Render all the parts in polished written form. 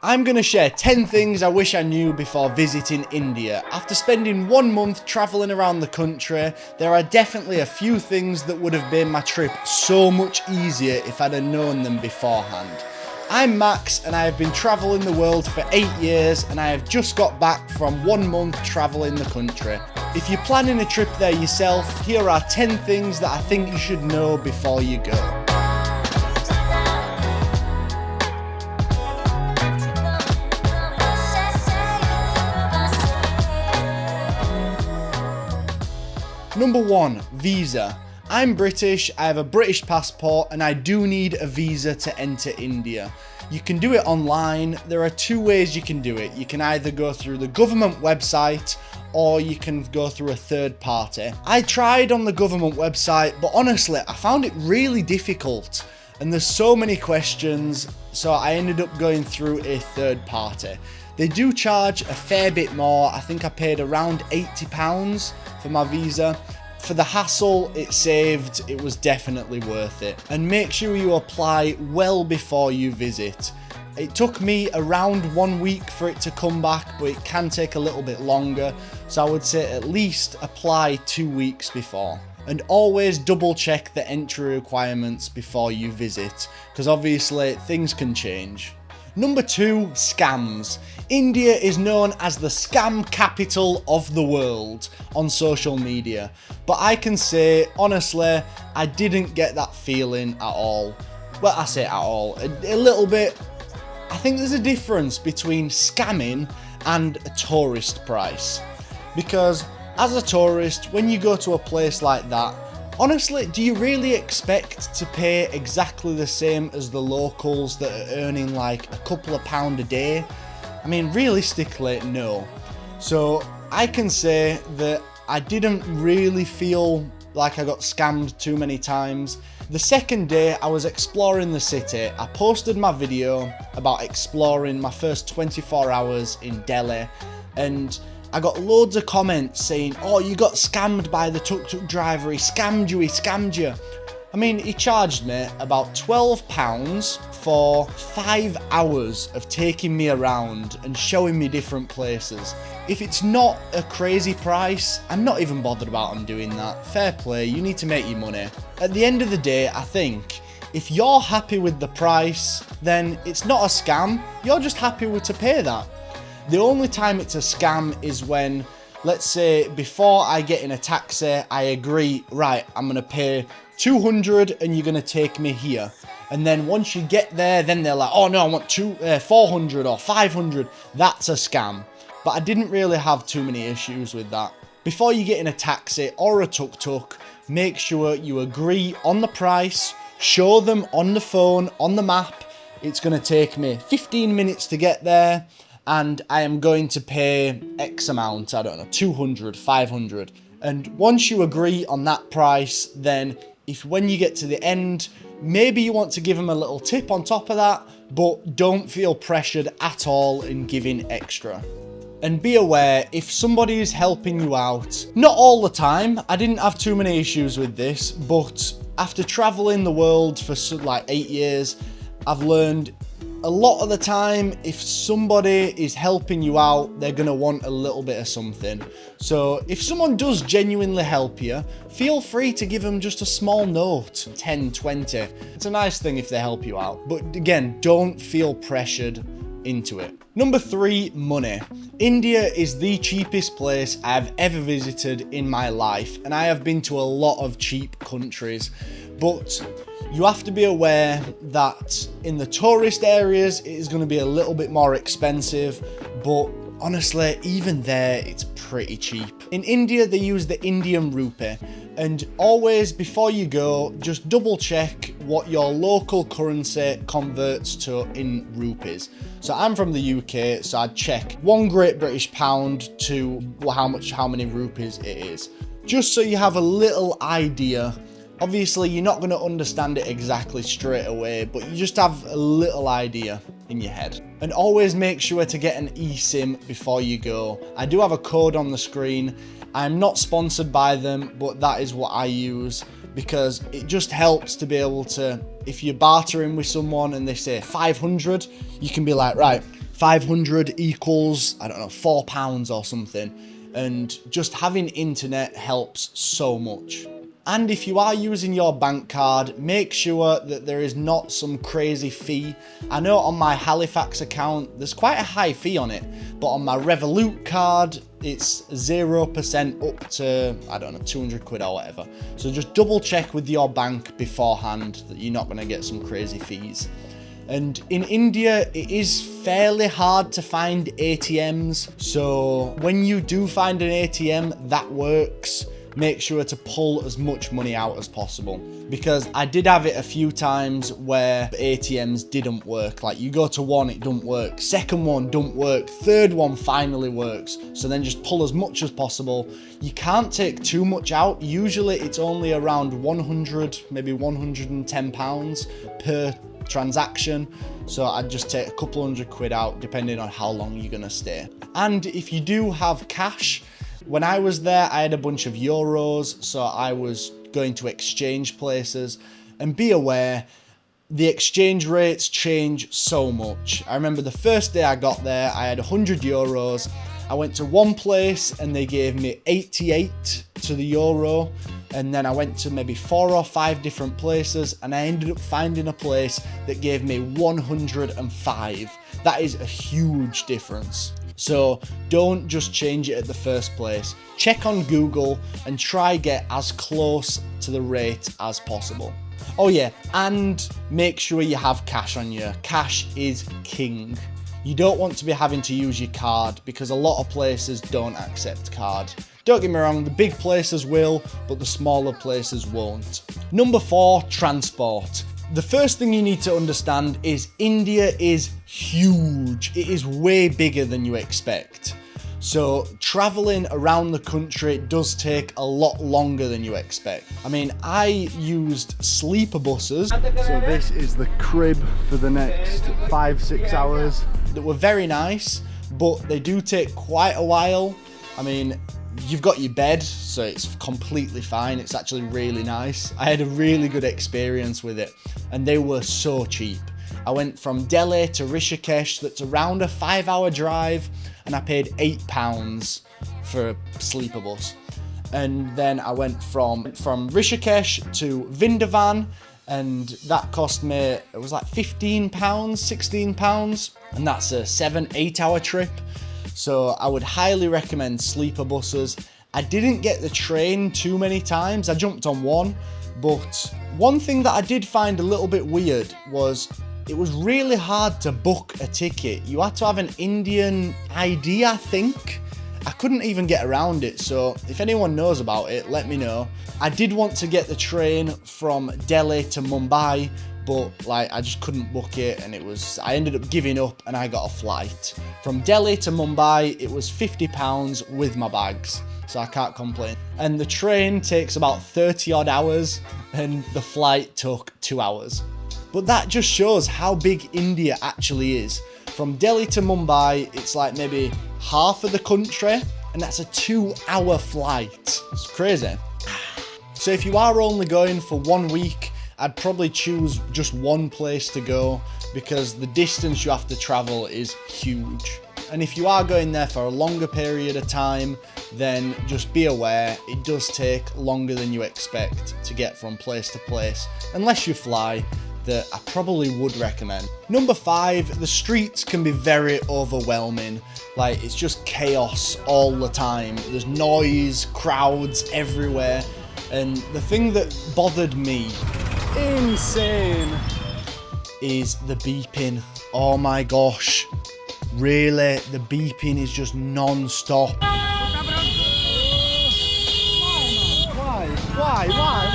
I'm going to share 10 things I wish I knew before visiting India. After spending 1 month travelling around the country, there are definitely a few things that would have made my trip so much easier if I'd have known them beforehand. I'm Max and I have been travelling the world for 8 years and I have just got back from 1 month travelling the country. If you're planning a trip there yourself, here are 10 things that I think you should know before you go. Number 1, visa. I'm British, I have a British passport and I do need a visa to enter India. You can do it online. There are 2 ways you can do it. You can either go through the government website or you can go through a third party. I tried on the government website, but honestly, I found it really difficult and there's so many questions, so I ended up going through a third party. They do charge a fair bit more. I think I paid around £80 for my visa. For the hassle it saved, it was definitely worth it. And make sure you apply well before you visit. It took me around 1 week for it to come back, but it can take a little bit longer. So I would say at least apply 2 weeks before. And always double check the entry requirements before you visit, because obviously things can change. Number 2, scams. India is known as the scam capital of the world on social media. But I can say, honestly, I didn't get that feeling at all. Well, I say at all, a little bit. I think there's a difference between scamming and a tourist price. Because as a tourist, when you go to a place like that, honestly, do you really expect to pay exactly the same as the locals that are earning like a couple of pound a day? I mean, realistically, no. So I can say that I didn't really feel like I got scammed too many times. The second day I was exploring the city, I posted my video about exploring my first 24 hours in Delhi, and I got loads of comments saying, oh, you got scammed by the tuk-tuk driver, he scammed you. I mean, he charged me about £12 for 5 hours of taking me around and showing me different places. If it's not a crazy price, I'm not even bothered about him doing that. Fair play, you need to make your money. At the end of the day, I think, if you're happy with the price, then it's not a scam, you're just happy to pay that. The only time it's a scam is when, let's say, before I get in a taxi, I agree, right, I'm going to pay 200 and you're going to take me here. And then once you get there, then they're like, oh no, I want 400 or 500. That's a scam. But I didn't really have too many issues with that. Before you get in a taxi or a tuk-tuk, make sure you agree on the price, show them on the phone, on the map, it's going to take me 15 minutes to get there. And I am going to pay X amount, I don't know, 200, 500. And once you agree on that price, then if when you get to the end, maybe you want to give them a little tip on top of that, but don't feel pressured at all in giving extra. And be aware, if somebody is helping you out, not all the time, I didn't have too many issues with this, but after traveling the world for like 8 years, I've learned a lot of the time, if somebody is helping you out, they're going to want a little bit of something. So if someone does genuinely help you, feel free to give them just a small note, 10, 20. It's a nice thing if they help you out. But again, don't feel pressured into it. Number 3, money. India is the cheapest place I've ever visited in my life, and I have been to a lot of cheap countries, but you have to be aware that in the tourist areas, it is going to be a little bit more expensive, but honestly, even there, it's pretty cheap. In India, they use the Indian rupee, and always before you go, just double check what your local currency converts to in rupees. So I'm from the UK, so I'd check 1 Great British Pound to how many rupees it is, just so you have a little idea. Obviously, you're not going to understand it exactly straight away, but you just have a little idea in your head. And always make sure to get an eSIM before you go. I do have a code on the screen. I'm not sponsored by them, but that is what I use because it just helps to be able to, if you're bartering with someone and they say 500, you can be like, right, 500 equals, I don't know, £4 or something. And just having internet helps so much. And if you are using your bank card, make sure that there is not some crazy fee. I know on my Halifax account, there's quite a high fee on it, but on my Revolut card, it's 0% up to, I don't know, 200 quid or whatever. So just double check with your bank beforehand that you're not gonna get some crazy fees. And in India, it is fairly hard to find ATMs. So when you do find an ATM that works, make sure to pull as much money out as possible. Because I did have it a few times where ATMs didn't work. Like you go to one, it don't work. Second one don't work. Third one finally works. So then just pull as much as possible. You can't take too much out. Usually it's only around 100, maybe £110 per transaction. So I'd just take a couple hundred quid out depending on how long you're gonna stay. And if you do have cash, when I was there, I had a bunch of euros, so I was going to exchange places. And be aware, the exchange rates change so much. I remember the first day I got there, I had 100 euros. I went to one place and they gave me 88 to the euro. And then I went to maybe 4 or 5 different places and I ended up finding a place that gave me 105. That is a huge difference. So don't just change it at the first place. Check on Google and try get as close to the rate as possible. Oh yeah, and make sure you have cash on you. Cash is king. You don't want to be having to use your card because a lot of places don't accept card. Don't get me wrong, the big places will, but the smaller places won't. Number 4, transport. The first thing you need to understand is India is huge. It is way bigger than you expect. So traveling around the country does take a lot longer than you expect. I mean, I used sleeper buses. So this is the crib for the next 5-6 hours. That were very nice, but they do take quite a while. I mean, you've got your bed, so it's completely fine. It's actually really nice. I had a really good experience with it, and they were so cheap. I went from Delhi to Rishikesh, that's around a 5-hour drive, and I paid £8 for a sleeper bus. And then I went from Rishikesh to Vrindavan, and that cost me, it was like £15, £16, and that's a 7-8 hour trip. So I would highly recommend sleeper buses. I didn't get the train too many times. I jumped on one, but one thing that I did find a little bit weird was it was really hard to book a ticket. You had to have an Indian ID, I think. I couldn't even get around it, so if anyone knows about it, let me know. I did want to get the train from Delhi to Mumbai, but like I just couldn't book it, and I ended up giving up and I got a flight. From Delhi to Mumbai, it was £50 with my bags, so I can't complain. And the train takes about 30 odd hours, and the flight took 2 hours. But that just shows how big India actually is. From Delhi to Mumbai, it's like maybe half of the country, and that's a 2-hour flight. It's crazy. So if you are only going for 1 week, I'd probably choose just one place to go because the distance you have to travel is huge. And if you are going there for a longer period of time, then just be aware it does take longer than you expect to get from place to place, unless you fly. That I probably would recommend. Number 5, the streets can be very overwhelming. Like, it's just chaos all the time. There's noise, crowds everywhere. And the thing that bothered me, insane, is the beeping. Oh my gosh. Really, the beeping is just non-stop. Why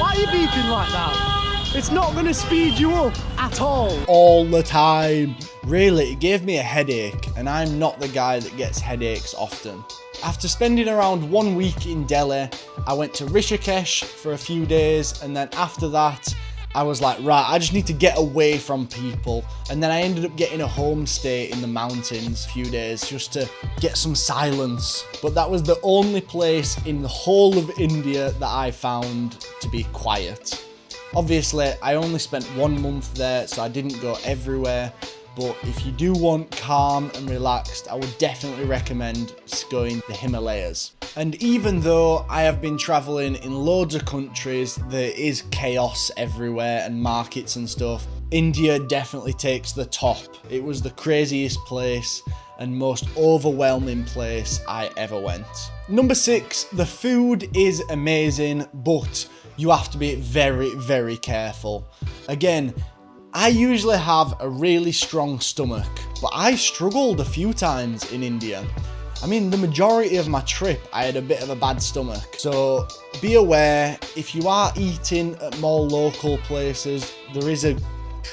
are you beeping like that? It's not going to speed you up at all the time. Really, it gave me a headache, and I'm not the guy that gets headaches often. After spending around 1 week in Delhi, I went to Rishikesh for a few days, and then after that, I was like, right, I just need to get away from people. And then I ended up getting a homestay in the mountains a few days just to get some silence. But that was the only place in the whole of India that I found to be quiet. Obviously, I only spent 1 month there, so I didn't go everywhere, But if you do want calm and relaxed, I would definitely recommend going the Himalayas. And even though I have been traveling in loads of countries, there is chaos everywhere and markets and stuff, India definitely takes the top. It was the craziest place and most overwhelming place I ever went. Number 6, the food is amazing, but you have to be very, very careful. Again, I usually have a really strong stomach, but I struggled a few times in India. I mean, the majority of my trip, I had a bit of a bad stomach. So be aware, if you are eating at more local places, there is a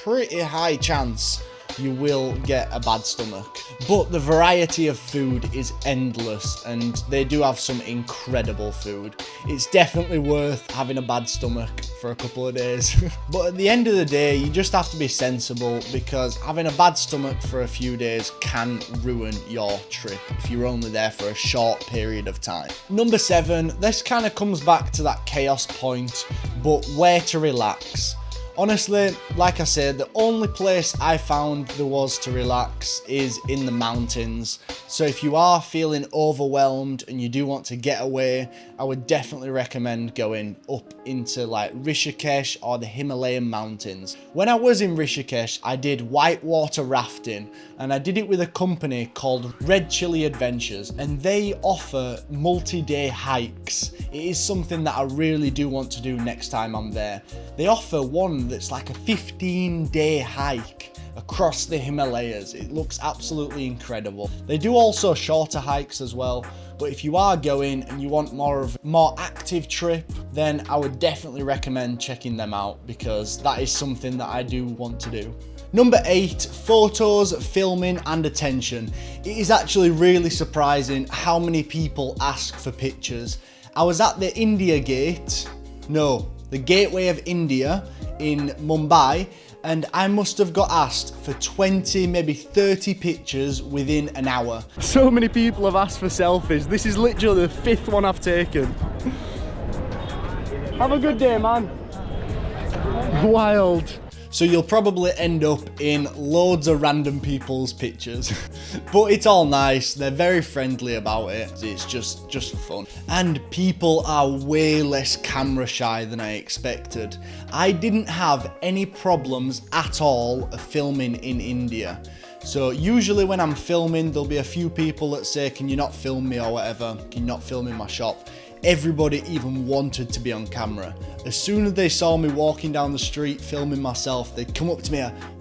pretty high chance you will get a bad stomach. But the variety of food is endless, and they do have some incredible food. It's definitely worth having a bad stomach for a couple of days. But at the end of the day, you just have to be sensible, because having a bad stomach for a few days can ruin your trip if you're only there for a short period of time. Number 7, this kind of comes back to that chaos point, but where to relax. Honestly, like I said, the only place I found there was to relax is in the mountains. So if you are feeling overwhelmed and you do want to get away, I would definitely recommend going up into like Rishikesh or the Himalayan mountains. When I was in Rishikesh, I did whitewater rafting, and I did it with a company called Red Chili Adventures, and they offer multi-day hikes. It is something that I really do want to do next time I'm there. They offer one that's like a 15-day hike across the Himalayas. It looks absolutely incredible. They do also shorter hikes as well, but if you are going and you want more active trip, then I would definitely recommend checking them out, because that is something that I do want to do. Number 8, photos, filming and attention. It is actually really surprising how many people ask for pictures. I was at the the Gateway of India in Mumbai, and I must have got asked for 20, maybe 30 pictures within an hour. So many people have asked for selfies. This is literally the 5th one I've taken. Have a good day, man. Wild. So you'll probably end up in loads of random people's pictures. But it's all nice, they're very friendly about it, it's just fun. And people are way less camera shy than I expected. I didn't have any problems at all of filming in India. So usually when I'm filming, there'll be a few people that say, can you not film me or whatever, can you not film in my shop? Everybody even wanted to be on camera. As soon as they saw me walking down the street filming myself, they'd come up to me,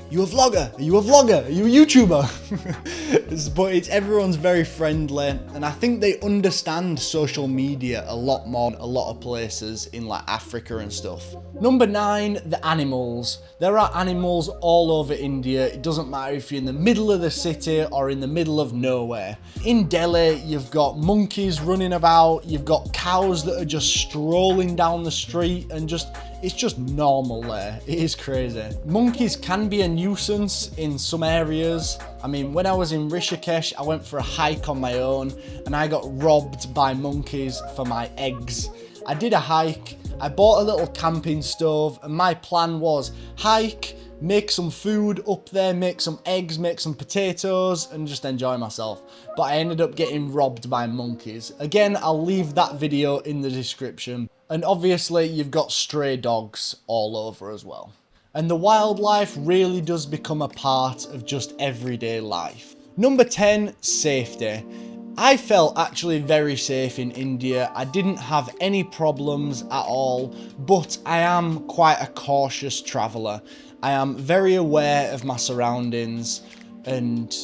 you a vlogger? Are you a vlogger? Are you a YouTuber? But everyone's very friendly, and I think they understand social media a lot more in a lot of places in like Africa and stuff. Number 9, the animals. There are animals all over India. It doesn't matter if you're in the middle of the city or in the middle of nowhere. In Delhi, you've got monkeys running about, you've got cows that are just strolling down the street, and it's just normal there. It is crazy. Monkeys can be a nuisance in some areas. I mean, when I was in Rishikesh, I went for a hike on my own and I got robbed by monkeys for my eggs. I did a hike, I bought a little camping stove, and my plan was hike, make some food up there, make some eggs, make some potatoes, and just enjoy myself. But I ended up getting robbed by monkeys. Again, I'll leave that video in the description. And obviously you've got stray dogs all over as well. And the wildlife really does become a part of just everyday life. Number 10, safety. I felt actually very safe in India. I didn't have any problems at all, but I am quite a cautious traveller. I am very aware of my surroundings, and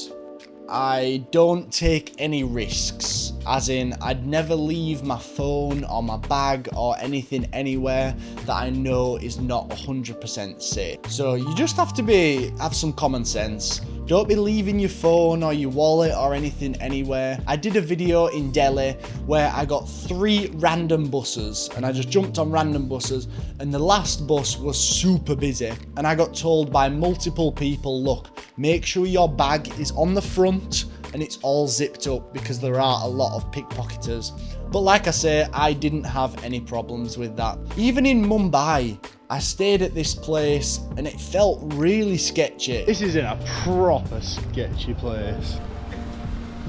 I don't take any risks, as in I'd never leave my phone or my bag or anything anywhere that I know is not 100% safe. So you just have to have some common sense. Don't be leaving your phone or your wallet or anything anywhere. I did a video in Delhi where I got 3 random buses, and I just jumped on random buses, and the last bus was super busy, and I got told by multiple people, look, make sure your bag is on the front and it's all zipped up, because there are a lot of pickpocketers. But like I say, I didn't have any problems with that. Even in Mumbai, I stayed at this place and it felt really sketchy. This is in a proper sketchy place.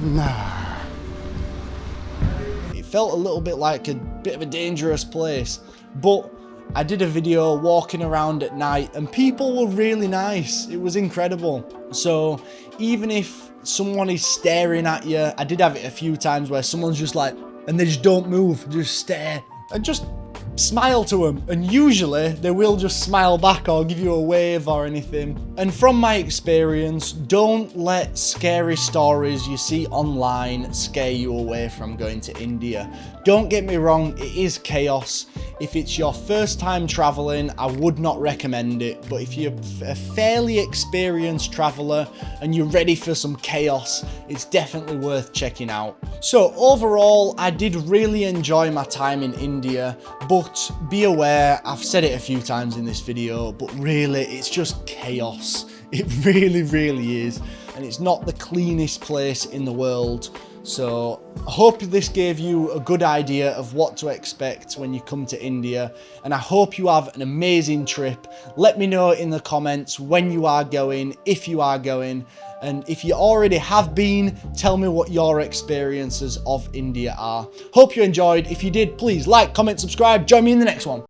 Nah. It felt a little bit like a bit of a dangerous place, but I did a video walking around at night and people were really nice. It was incredible. So even if someone is staring at you, I did have it a few times where someone's just like, and they just don't move, just stare, and just smile to them, and usually they will just smile back or give you a wave or anything. And from my experience, don't let scary stories you see online scare you away from going to India. Don't get me wrong, it is chaos. If it's your first time traveling, I would not recommend it, but if you're a fairly experienced traveler and you're ready for some chaos, it's definitely worth checking out. So overall, I did really enjoy my time in India, but be aware, I've said it a few times in this video, but really it's just chaos. It really is, and it's not the cleanest place in the world. So I hope this gave you a good idea of what to expect when you come to India, and I hope you have an amazing trip. Let me know in the comments when you are going, if you are going, and if you already have been, tell me what your experiences of India are. Hope you enjoyed. If you did, please like, comment, subscribe. Join me in the next one.